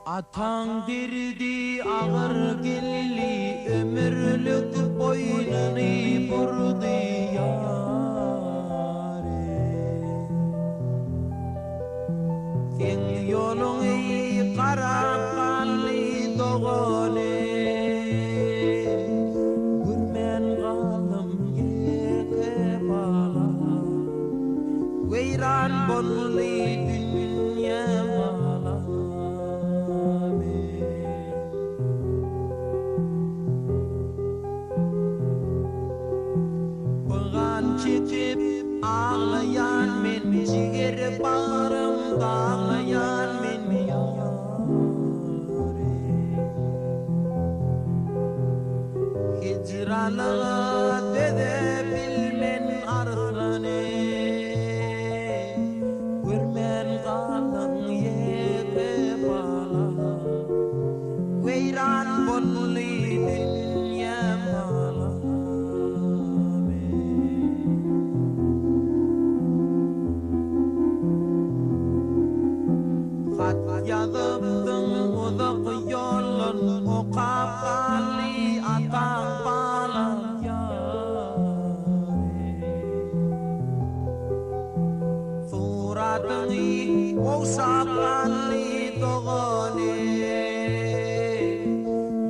Atan dirdi ağır gelli ömürlük boynunu burdu yâre. Sen yolunu kara kalli doğane. Gürmen kalım yeke bala. Veyran bolli dünya mala. Çekip ağlayan men ciğer bağrımda ağlayan men yâre. Hicralığa dede bilmen arslane. Görmen kalın yeke bala. Veyran bolli dünya mala. Yazıptın uzak yolun o kapali atan balan yâre. Suratını o sapali doğane.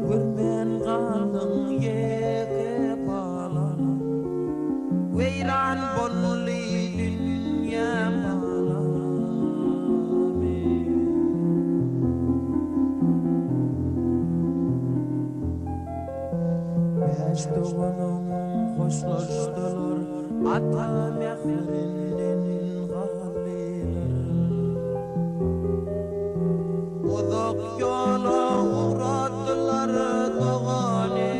Görmen kalın yeke bala. Veyran bolli dünya mala. Beştoğunun hoşlaştılar ata mehrinden galiler. Uzak yola uğrattılar doğane.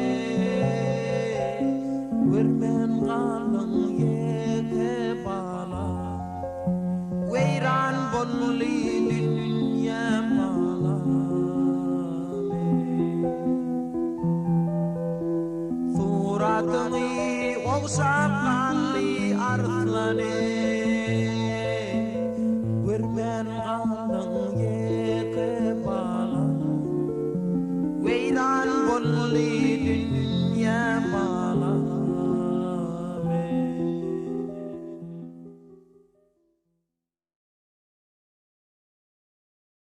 Görmen kalın yeke bala. Veyran bolli dünya mala. Suratını oğsapalli arslane. Görmen kalın yeke bala. Veyran bolli dünya mala.